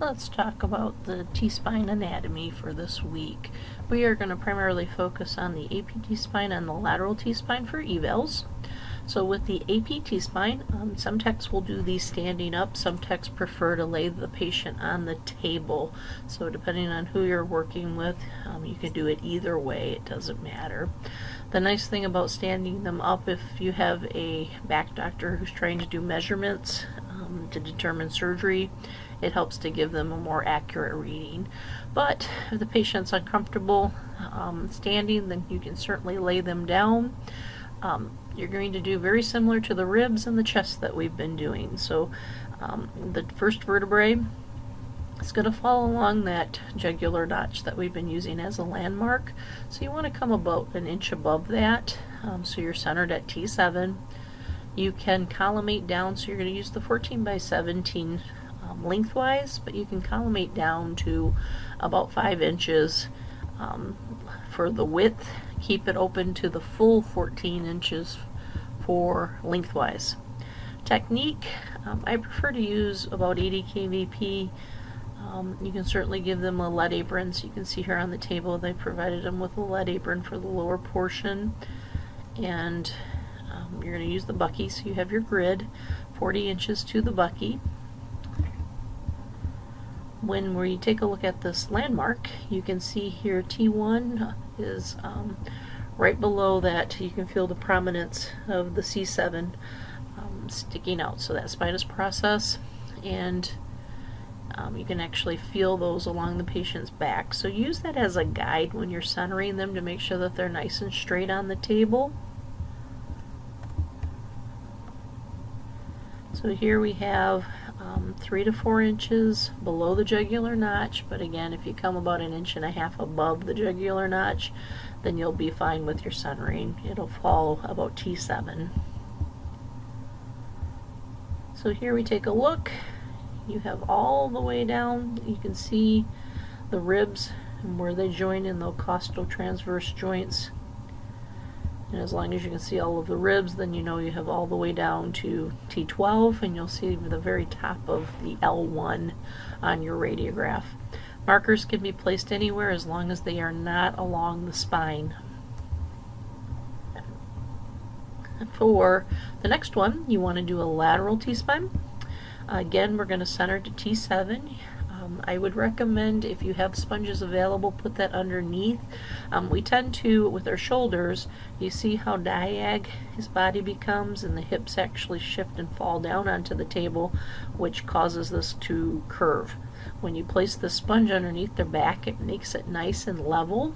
Let's talk about the T-spine anatomy for this week. We are going to primarily focus on the AP T-spine and the lateral T-spine for evals. So with the AP T-spine, some techs will do these standing up, some techs prefer to lay the patient on the table. So depending on who you're working with, you can do it either way, it doesn't matter. The nice thing about standing them up, if you have a back doctor who's trying to do measurements to determine surgery, it helps to give them a more accurate reading. But if the patient's uncomfortable standing, then you can certainly lay them down. You're going to do very similar to the ribs and the chest that we've been doing. So the first vertebrae is going to fall along that jugular notch that we've been using as a landmark. So you want to come about an inch above that, so you're centered at T7. You can collimate down, so you're going to use the 14 by 17 lengthwise, but you can collimate down to about 5 inches for the width. Keep it open to the full 14 inches for lengthwise. Technique, I prefer to use about 80 kVp. You can certainly give them a lead apron, so you can see here on the table they provided them with a lead apron for the lower portion. And you're going to use the bucky, so you have your grid, 40 inches to the bucky. When we take a look at this landmark, you can see here T1 is right below that. You can feel the prominence of the C7 sticking out, so that spinous process, and you can actually feel those along the patient's back. So use that as a guide when you're centering them to make sure that they're nice and straight on the table. So here we have 3 to 4 inches below the jugular notch, but again, if you come about 1.5 inches above the jugular notch, then you'll be fine with your centering. It'll fall about T7. So here we take a look. You have all the way down, you can see the ribs and where they join in the costotransverse joints. And as long as you can see all of the ribs, then you know you have all the way down to T12, and you'll see the very top of the L1 on your radiograph. Markers can be placed anywhere as long as they are not along the spine. For the next one, you want to do a lateral T-spine. Again, we're going to center to T7. I would recommend, if you have sponges available, put that underneath. We tend to, with our shoulders, you see how diag his body becomes, and the hips actually shift and fall down onto the table, which causes this to curve. When you place the sponge underneath their back, it makes it nice and level,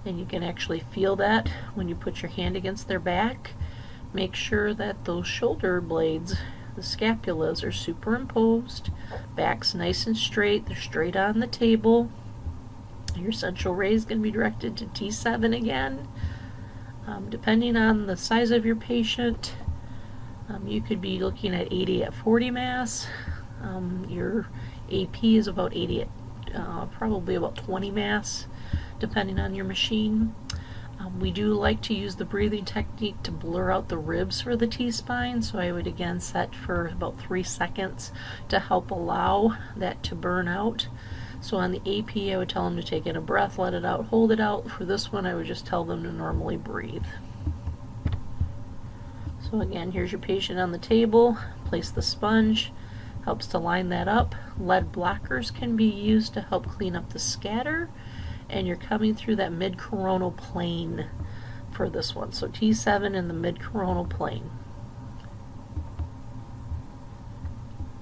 and you can actually feel that when you put your hand against their back. Make sure that those shoulder blades, the scapulas, are superimposed, back's nice and straight, they're straight on the table. Your central ray is going to be directed to T7 again. Depending on the size of your patient, you could be looking at 80 at 40 mass. Your AP is about 80 at probably about 20 mass, depending on your machine. We do like to use the breathing technique to blur out the ribs for the T-spine, so I would again set for about 3 seconds to help allow that to burn out. So on the AP, I would tell them to take in a breath, let it out, hold it out. For this one, I would just tell them to normally breathe. So again, here's your patient on the table. Place the sponge, helps to line that up. Lead blockers can be used to help clean up the scatter. And you're coming through that mid-coronal plane for this one. So T7 in the mid-coronal plane.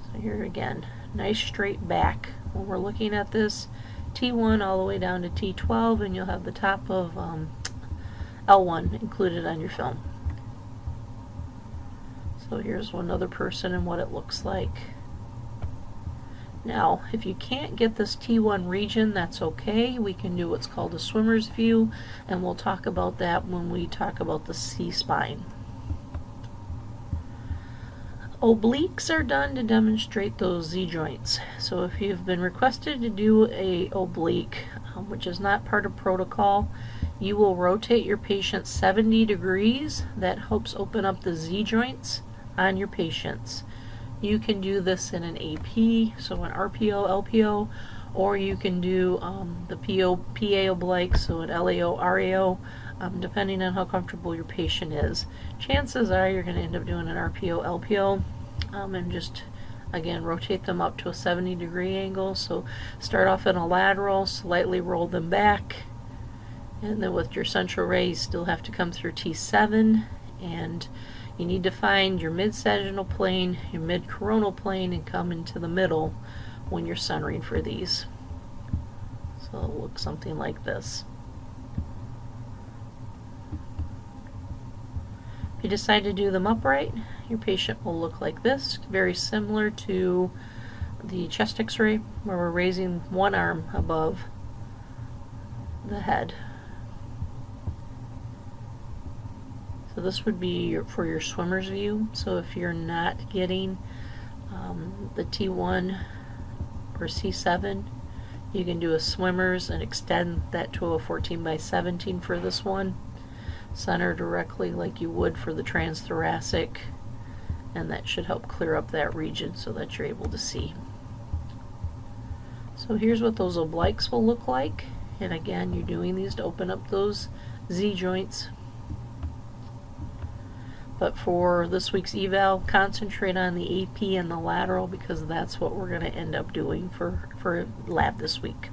So here again, nice straight back. When we're looking at this, T1 all the way down to T12, and you'll have the top of L1 included on your film. So here's one other person and what it looks like. Now, if you can't get this T1 region, that's okay. We can do what's called a swimmer's view, and we'll talk about that when we talk about the C-spine. Obliques are done to demonstrate those Z-joints. So if you've been requested to do a oblique, which is not part of protocol, you will rotate your patient 70 degrees. That helps open up the Z-joints on your patients. You can do this in an AP, so an RPO, LPO, or you can do the PA oblique, so an LAO, RAO, depending on how comfortable your patient is. Chances are you're going to end up doing an RPO, LPO, and just, again, rotate them up to a 70-degree angle. So start off in a lateral, slightly roll them back, and then with your central ray, you still have to come through T7, and you need to find your mid-sagittal plane, your mid-coronal plane, and come into the middle when you're centering for these. So it'll look something like this. If you decide to do them upright, your patient will look like this, very similar to the chest x-ray, where we're raising one arm above the head. So this would be for your swimmer's view. So if you're not getting the T1 or C7, you can do a swimmer's and extend that to a 14/17 for this one. Center directly like you would for the transthoracic, and that should help clear up that region so that you're able to see. So here's what those obliques will look like, and again, you're doing these to open up those Z joints. But for this week's eval, concentrate on the AP and the lateral, because that's what we're going to end up doing for lab this week.